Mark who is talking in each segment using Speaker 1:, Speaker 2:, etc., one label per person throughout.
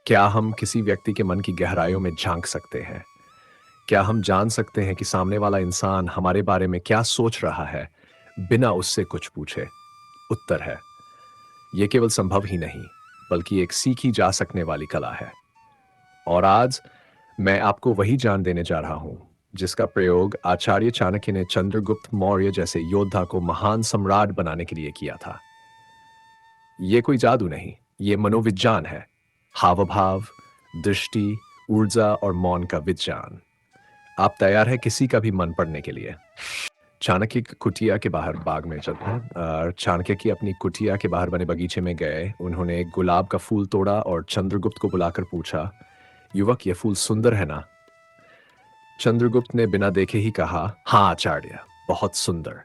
Speaker 1: क्या हम किसी व्यक्ति के मन की गहराइयों में झांक सकते हैं? क्या हम जान सकते हैं कि सामने वाला इंसान हमारे बारे में क्या सोच रहा है, बिना उससे कुछ पूछे? उत्तर है, ये केवल संभव ही नहीं, बल्कि एक सीखी जा सकने वाली कला है। और आज मैं आपको वही ज्ञान देने जा रहा हूं, जिसका प्रयोग आचार्य चाणक्य ने चंद्रगुप्त मौर्य जैसे योद्धा को महान सम्राट बनाने के लिए किया था। ये कोई जादू नहीं, ये मनोविज्ञान है। हाव-भाव, दृष्टि, ऊर्जा और मौन का विज्ञान। आप तैयार हैं किसी का भी मन पढ़ने के लिए? चाणक्य की कुटिया के बाहर बाग में चलते हैं। चाणक्य की अपनी कुटिया के बाहर बने बगीचे में गए। उन्होंने एक गुलाब का फूल तोड़ा और चंद्रगुप्त को बुलाकर पूछा, युवक, ये फूल सुंदर है ना? चंद्रगुप्त ने बिना देखे ही कहा, हाँ आचार्य, बहुत सुंदर।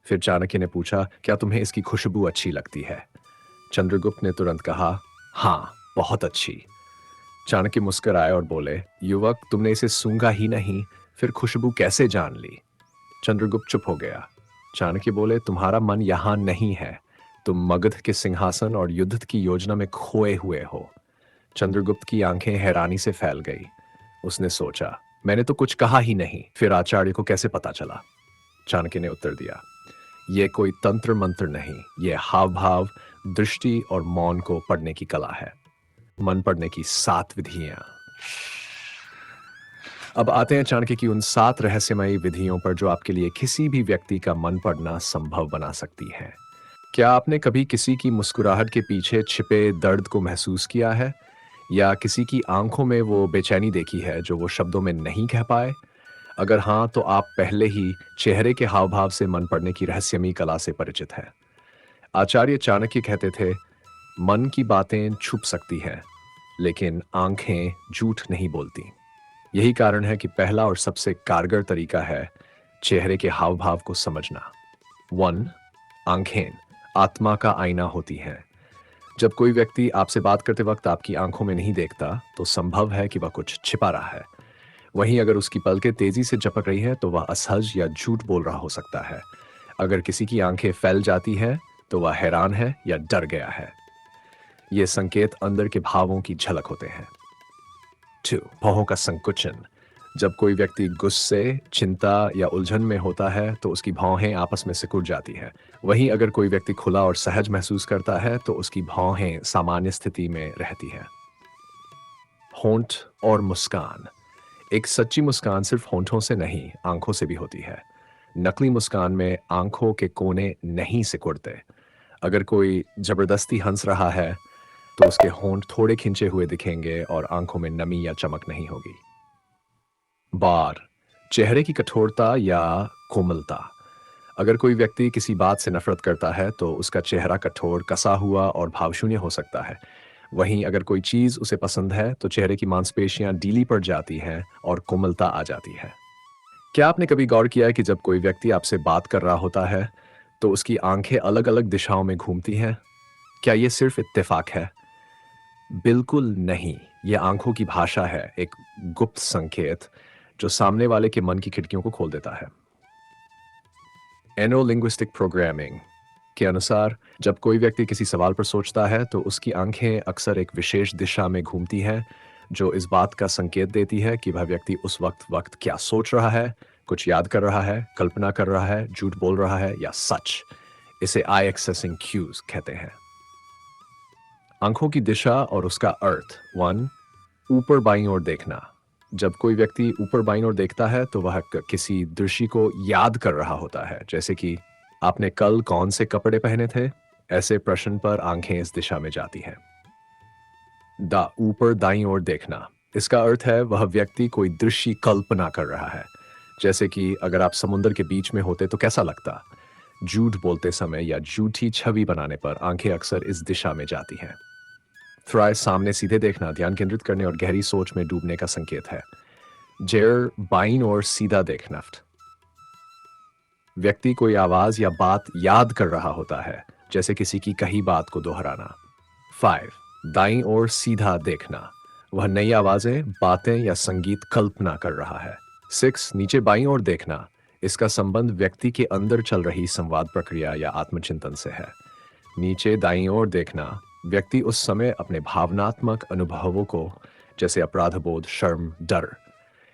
Speaker 1: फिर चाणक्य ने पूछा, क्या तुम्हें इसकी खुशबू अच्छी लगती है? चंद्रगुप्त ने तुरंत कहा, हाँ, बहुत अच्छी। चाणक्य मुस्कुराए और बोले, युवक, तुमने इसे सूंघा ही नहीं, फिर खुशबू कैसे जान ली? चंद्रगुप्त चुप हो गया। चाणक्य बोले, तुम्हारा मन यहां नहीं है। तुम मगध के सिंहासन और युद्ध की योजना में खोए हुए हो। चंद्रगुप्त की आंखें हैरानी से फैल गई। उसने सोचा, मैंने तो कुछ कहा ही नहीं, फिर आचार्य को कैसे पता चला? चाणक्य ने उत्तर दिया, यह कोई तंत्र मंत्र नहीं, यह हाव भाव, दृष्टि और मौन को पढ़ने की कला है। मन पढ़ने की 7 विधियां। अब आते हैं चाणक्य की उन 7 रहस्यमयी विधियों पर जो आपके लिए किसी भी व्यक्ति का मन पढ़ना संभव बना सकती हैं। क्या आपने कभी किसी की मुस्कुराहट के पीछे छिपे दर्द को महसूस किया है? या किसी की आंखों में वो बेचैनी देखी है जो वो शब्दों में नहीं कह पाए? अगर हाँ, तो आप पहले ही चेहरे के हाव भाव से मन पढ़ने की रहस्यमयी कला से परिचित हैं। आचार्य चाणक्य कहते थे, मन की बातें छुप सकती हैं, लेकिन आंखें झूठ नहीं बोलती। यही कारण है कि पहला और सबसे कारगर तरीका है चेहरे के हाव भाव को समझना। 1. आंखें आत्मा का आईना होती हैं। जब कोई व्यक्ति आपसे बात करते वक्त आपकी आंखों में नहीं देखता, तो संभव है कि वह कुछ छिपा रहा है। वहीं अगर उसकी पलकें तेजी से झपक रही हैं, तो वह असहज या झूठ बोल रहा हो सकता है। अगर किसी की आंखें फैल जाती हैं, तो वह हैरान है या डर गया है। ये संकेत अंदर के भावों की झलक होते हैं। 2. भौहों का संकुचन। जब कोई व्यक्ति गुस्से, चिंता या उलझन में होता है, तो उसकी भौहें आपस में सिकुड़ जाती हैं। वहीं अगर कोई व्यक्ति खुला और सहज महसूस करता है, तो उसकी भौहें सामान्य स्थिति में रहती हैं। होंठ और मुस्कान। एक सच्ची मुस्कान सिर्फ होंठों से नहीं, आंखों से भी होती है। नकली मुस्कान में आंखों के कोने नहीं सिकुड़ते। अगर कोई जबरदस्ती हंस रहा है, तो उसके होंठ थोड़े खिंचे हुए दिखेंगे और आंखों में नमी या चमक नहीं होगी। बार, चेहरे की कठोरता या कोमलता। अगर कोई व्यक्ति किसी बात से नफरत करता है, तो उसका चेहरा कठोर, कसा हुआ और भावशून्य हो सकता है। वहीं अगर कोई चीज उसे पसंद है, तो चेहरे की मांसपेशियां ढीली पड़ जाती हैं और कोमलता आ जाती है। क्या आपने कभी गौर किया है कि जब कोई व्यक्ति आपसे बात कर रहा होता है, तो उसकी आंखें अलग-अलग दिशाओं में घूमती हैं? क्या ये सिर्फ इत्तेफाक है? बिल्कुल नहीं, ये आंखों की भाषा है, एक गुप्त संकेत जो सामने वाले के मन की खिड़कियों को खोल देता है। एनोलिंग्विस्टिक प्रोग्रामिंग के अनुसार जब कोई व्यक्ति किसी सवाल पर सोचता है, तो उसकी आंखें अक्सर एक विशेष दिशा में घूमती हैं, जो इस बात का संकेत देती है कि वह व्यक्ति उस वक्त क्या सोच रहा है, कुछ याद कर रहा है, कल्पना कर रहा है, झूठ बोल रहा है या सच। इसे आई एक्सेसिंग क्यूज कहते हैं। आंखों की दिशा और उसका अर्थ। 1. ऊपर बाईं ओर देखना। जब कोई व्यक्ति ऊपर बाईं ओर देखता है, तो वह किसी दृश्य को याद कर रहा होता है, जैसे कि आपने कल कौन से कपड़े पहने थे? ऐसे प्रश्न पर आंखें इस दिशा में जाती हैं। ऊपर दाईं ओर देखना। इसका अर्थ है वह व्यक्ति कोई दृश्य कल्पना कर रहा है, जैसे कि अगर आप समुद्र के बीच में होते तो कैसा लगता? झूठ बोलते समय या झूठी छवि बनाने पर आंखें अक्सर इस दिशा में जाती हैं। फ्राई सामने सीधे देखना ध्यान केंद्रित करने और गहरी सोच में डूबने का संकेत है। जेर बाईं ओर सीधा देखना। व्यक्ति कोई आवाज या बात याद कर रहा होता है, जैसे किसी की कही बात को दोहराना। 5. दाईं ओर सीधा देखना। वह नई आवाजें, बातें या संगीत कल्पना कर रहा है। 6. नीचे बाईं ओर देखना। इसका संबंध व्यक्ति के अंदर चल रही संवाद प्रक्रिया या आत्मचिंतन से है। नीचे दाईं ओर देखना व्यक्ति उस समय अपने भावनात्मक अनुभवों को, जैसे अपराध बोध, शर्म, डर,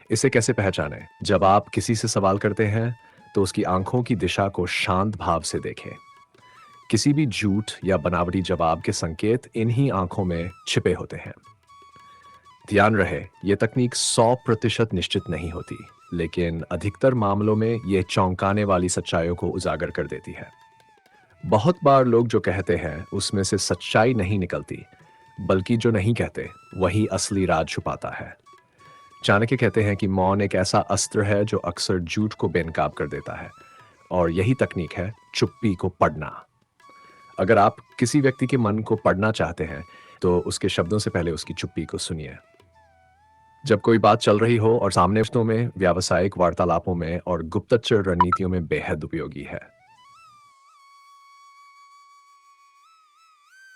Speaker 1: इसे कैसे पहचानें? जब आप किसी से सवाल करते हैं, तो उसकी आंखों की दिशा को शांत भाव से देखें। किसी भी झूठ या बनावटी जवाब के संकेत इन्हीं आंखों में छिपे होते हैं। ध्यान रहे, ये तकनीक 100% निश्चित नहीं होती, लेकिन अधिकतर मामलों में ये चौंकाने वाली सच्चाइयों को उजागर कर देती है। बहुत बार लोग जो कहते हैं, उसमें से सच्चाई नहीं निकलती, बल्कि जो नहीं कहते, वही असली राज छुपाता है। चाणक्य कहते हैं कि मौन एक ऐसा अस्त्र है जो अक्सर झूठ को बेनकाब कर देता है, और यही तकनीक है चुप्पी को पढ़ना। अगर आप किसी व्यक्ति के मन को पढ़ना चाहते हैं, तो उसके शब्दों से पहले उसकी चुप्पी को सुनिए। जब कोई बात चल रही हो और सामने रिश्तों में, व्यावसायिक वार्तालापों में और गुप्तचर रणनीतियों में बेहद उपयोगी है।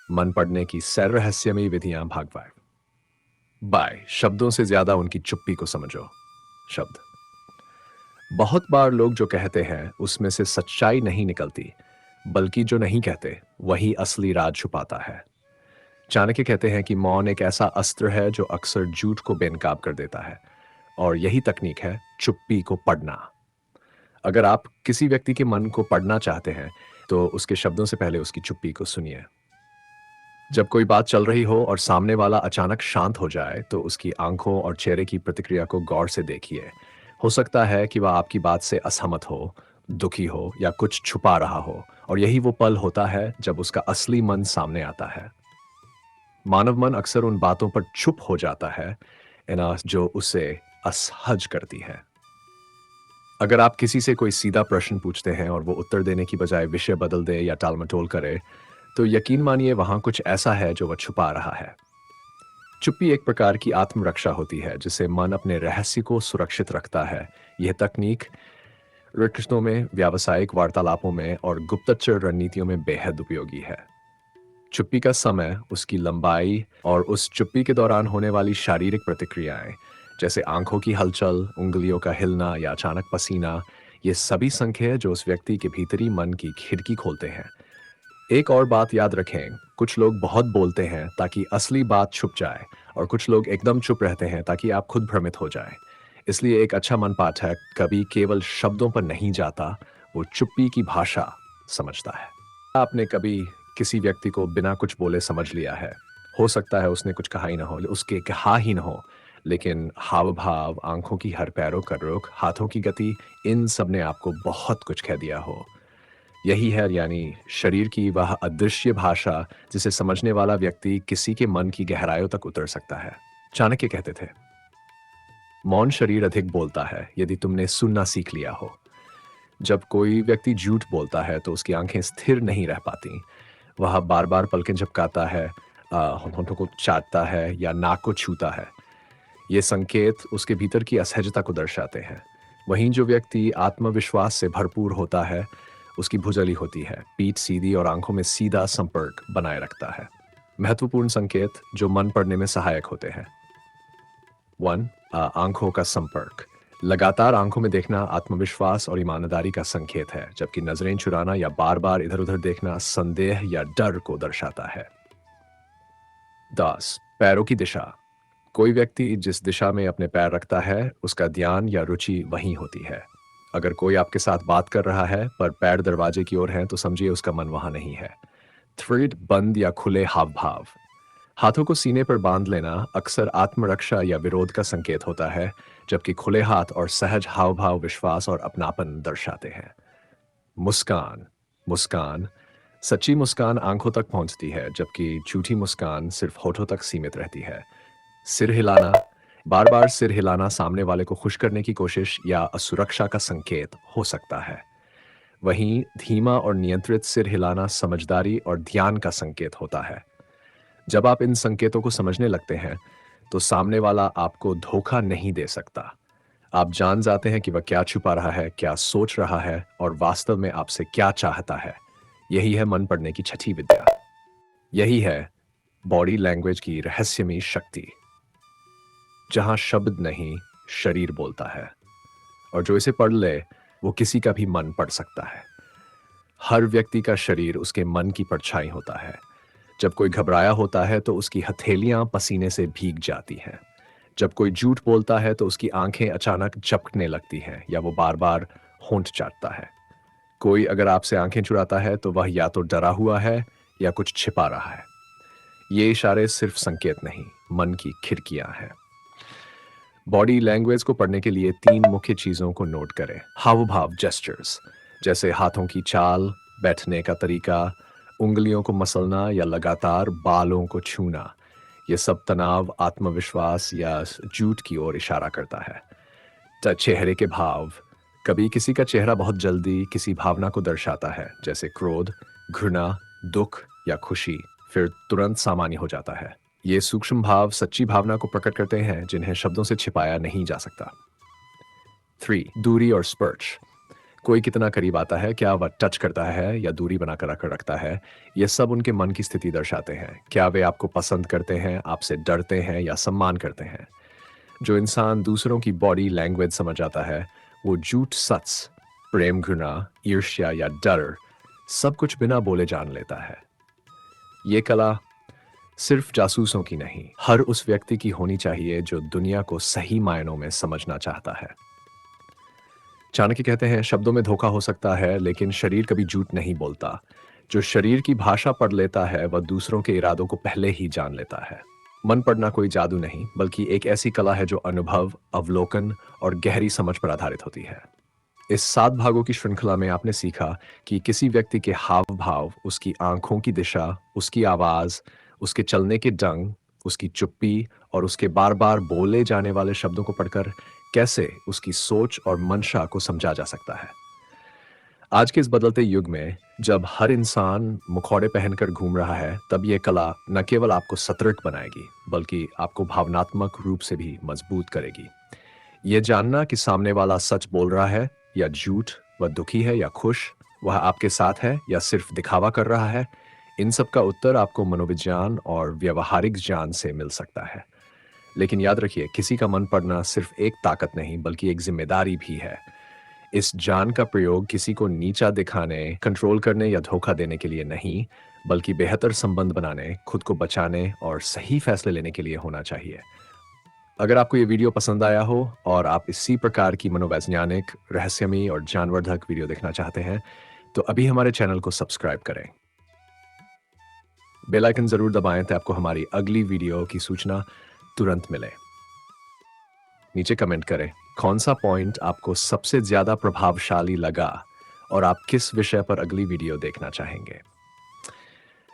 Speaker 1: मन पढ़ने की सैर रहस्यमयी विधियां भाग 5। बाय शब्दों से ज्यादा उनकी चुप्पी को समझो। शब्द। बहुत बार लोग जो कहते हैं, उसमें से सच्चाई नहीं निकलती, बल्कि जो नहीं कहते, वही असली राज छुपाता है। चाणक्य कहते हैं कि मौन एक ऐसा अस्त्र है जो अक्सर झूठ को बेनकाब कर देता है, और यही तकनीक है चुप्पी को पढ़ना। अगर आप किसी व्यक्ति के मन को पढ़ना चाहते हैं, तो उसके शब्दों से पहले उसकी चुप्पी को सुनिए। जब कोई बात चल रही हो और सामने वाला अचानक शांत हो जाए, तो उसकी आंखों और चेहरे की प्रतिक्रिया को गौर से देखिए। हो सकता है कि वह आपकी बात से असहमत हो, दुखी हो या कुछ छुपा रहा हो, और यही वो पल होता है जब उसका असली मन सामने आता है। मानव मन अक्सर उन बातों पर चुप हो जाता है, जो उसे असहज करती है। अगर आप किसी से कोई सीधा प्रश्न पूछते हैं और वो उत्तर देने की बजाय विषय बदल दे या टालमटोल करे, तो यकीन मानिए वहां कुछ ऐसा है जो वह छुपा रहा है। चुप्पी एक प्रकार की आत्मरक्षा होती है, जिससे मन अपने रहस्य को सुरक्षित रखता है। यह तकनीक रिश्तों में, व्यावसायिक वार्तालापों में और गुप्तचर रणनीतियों में बेहद उपयोगी है। चुप्पी का समय, उसकी लंबाई और उस चुप्पी के दौरान होने वाली शारीरिक प्रतिक्रियाएं, जैसे आंखों की हलचल, उंगलियों का हिलना या अचानक पसीना, ये सभी संकेत जो उस व्यक्ति के भीतरी मन की खिड़की खोलते हैं। एक और बात याद रखें, कुछ लोग बहुत बोलते हैं ताकि असली बात छुप जाए, और कुछ लोग एकदम चुप रहते हैं ताकि आप खुद भ्रमित हो जाएं। इसलिए एक अच्छा मन पाठक कभी केवल शब्दों पर नहीं जाता, वो चुप्पी की भाषा समझता है। आपने कभी किसी व्यक्ति को बिना कुछ बोले समझ लिया है? हो सकता है उसने कुछ कहा ही ना हो, उसके कहा ही ना हो, लेकिन हाव भाव, आंखों की हर पैरों का रुख, हाथों की गति, इन सब ने आपको बहुत कुछ कह दिया हो। यही है, यानी शरीर की वह अदृश्य भाषा, जिसे समझने वाला व्यक्ति किसी के मन की गहराइयों तक उतर सकता है। चाणक्य कहते थे, मौन शरीर अधिक बोलता है यदि तुमने सुनना सीख लिया हो। जब कोई व्यक्ति झूठ बोलता है, तो उसकी आंखें स्थिर नहीं रह पाती। वह बार बार पलकें झपकाता है, होठों को चाटता है या नाक को छूता है। ये संकेत उसके भीतर की असहजता को दर्शाते हैं। वहीं जो व्यक्ति आत्मविश्वास से भरपूर होता है, उसकी भुजली होती है, पीठ सीधी और आंखों में सीधा संपर्क बनाए रखता है। महत्वपूर्ण संकेत जो मन पढ़ने में सहायक होते हैं। 1. आंखों का संपर्क। लगातार आंखों में देखना आत्मविश्वास और ईमानदारी का संकेत है, जबकि नजरें चुराना या बार बार इधर उधर देखना संदेह या डर को दर्शाता है। 10. पैरों की दिशा। कोई व्यक्ति जिस दिशा में अपने पैर रखता है, उसका ध्यान या रुचि वहीं होती है। अगर कोई आपके साथ बात कर रहा है पर पैर दरवाजे की ओर हैं, तो समझिए उसका मन वहां नहीं है। 3. बंद या खुले हाव भाव। हाथों को सीने पर बांध लेना अक्सर आत्मरक्षा या विरोध का संकेत होता है, जबकि खुले हाथ और सहज हाव भाव विश्वास और अपनापन दर्शाते हैं। मुस्कान। मुस्कान। सच्ची मुस्कान आंखों तक पहुंचती है, जबकि झूठी मुस्कान सिर्फ होठों तक सीमित रहती है। सिर हिलाना। बार बार सिर हिलाना सामने वाले को खुश करने की कोशिश या असुरक्षा का संकेत हो सकता है। वहीं धीमा और नियंत्रित सिर हिलाना समझदारी और ध्यान का संकेत होता है। जब आप इन संकेतों को समझने लगते हैं, तो सामने वाला आपको धोखा नहीं दे सकता। आप जान जाते हैं कि वह क्या छुपा रहा है, क्या सोच रहा है और वास्तव में आपसे क्या चाहता है। यही है मन पढ़ने की छठी विद्या। यही है बॉडी लैंग्वेज की रहस्यमयी शक्ति, जहां शब्द नहीं, शरीर बोलता है, और जो इसे पढ़ ले, वो किसी का भी मन पढ़ सकता है। हर व्यक्ति का शरीर उसके मन की परछाई होता है। जब कोई घबराया होता है तो उसकी हथेलियां पसीने से भीग जाती हैं। जब कोई झूठ बोलता है तो उसकी आंखें अचानक झपकने लगती हैं या वो बार बार होंठ चाटता है। कोई अगर आपसे आंखें चुराता है तो वह या तो डरा हुआ है या कुछ छिपा रहा है। ये इशारे सिर्फ संकेत नहीं, मन की खिड़कियां हैं। बॉडी लैंग्वेज को पढ़ने के लिए 3 मुख्य चीजों को नोट करें। हाव भाव जेस्चर्स, जैसे हाथों की चाल, बैठने का तरीका, उंगलियों को मसलना या लगातार बालों को छूना। ये सब तनाव, आत्मविश्वास या झूठ की ओर इशारा करता है। चेहरे के भाव, कभी किसी का चेहरा बहुत जल्दी किसी भावना को दर्शाता है, जैसे क्रोध, घृणा, दुख या खुशी, फिर तुरंत सामान्य हो जाता है। ये सूक्ष्म भाव सच्ची भावना को प्रकट करते हैं जिन्हें शब्दों से छिपाया नहीं जा सकता। 3. दूरी और स्पर्श, कोई कितना करीब आता है, क्या वह टच करता है या दूरी बनाकर रखता है, ये सब उनके मन की स्थिति दर्शाते हैं। क्या वे आपको पसंद करते हैं, आपसे डरते हैं या सम्मान करते हैं। जो इंसान दूसरों की बॉडी लैंग्वेज समझ आता है, वो झूठ सच, प्रेम, घृणा, ईर्ष्या या डर सब कुछ बिना बोले जान लेता है। ये कला सिर्फ जासूसों की नहीं, हर उस व्यक्ति की होनी चाहिए जो दुनिया को सही मायनों में समझना चाहता है। चाणक्य कहते हैं, शब्दों में धोखा हो सकता है लेकिन शरीर कभी झूठ नहीं बोलता। जो शरीर की भाषा पढ़ लेता है वह दूसरों के इरादों को पहले ही जान लेता है। मन पढ़ना कोई जादू नहीं, बल्कि एक ऐसी कला है जो अनुभव, अवलोकन और गहरी समझ पर आधारित होती है। इस 7 भागों की श्रृंखला में आपने सीखा कि किसी व्यक्ति के हाव भाव, उसकी आंखों की दिशा, उसकी आवाज, उसके चलने के ढंग, उसकी चुप्पी और उसके बार बार बोले जाने वाले शब्दों को पढ़कर कैसे उसकी सोच और मंशा को समझा जा सकता है। आज के इस बदलते युग में जब हर इंसान मुखौड़े पहनकर घूम रहा है, तब यह कला न केवल आपको सतर्क बनाएगी बल्कि आपको भावनात्मक रूप से भी मजबूत करेगी। यह जानना कि सामने वाला सच बोल रहा है या झूठ, वह दुखी है या खुश, वह आपके साथ है या सिर्फ दिखावा कर रहा है, इन सब का उत्तर आपको मनोविज्ञान और व्यवहारिक ज्ञान से मिल सकता है। लेकिन याद रखिए, किसी का मन पढ़ना सिर्फ एक ताकत नहीं बल्कि एक जिम्मेदारी भी है। इस ज्ञान का प्रयोग किसी को नीचा दिखाने, कंट्रोल करने या धोखा देने के लिए नहीं, बल्कि बेहतर संबंध बनाने, खुद को बचाने और सही फैसले लेने के लिए होना चाहिए। अगर आपको ये वीडियो पसंद आया हो और आप इसी प्रकार की मनोवैज्ञानिक, रहस्यमयी और ज्ञानवर्धक वीडियो देखना चाहते हैं, तो अभी हमारे चैनल को सब्सक्राइब करें। बेल आइकन जरूर दबाएं ताकि आपको हमारी अगली वीडियो की सूचना तुरंत मिले। नीचे कमेंट करें कौन सा पॉइंट आपको सबसे ज्यादा प्रभावशाली लगा और आप किस विषय पर अगली वीडियो देखना चाहेंगे।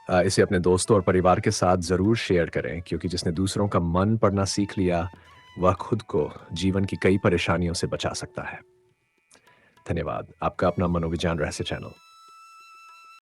Speaker 1: इसे अपने दोस्तों और परिवार के साथ जरूर शेयर करें, क्योंकि जिसने दूसरों का मन पढ़ना सीख लिया वह खुद को जीवन की कई परेशानियों से बचा सकता है। धन्यवाद। आपका अपना मनोविज्ञान रहस्य चैनल।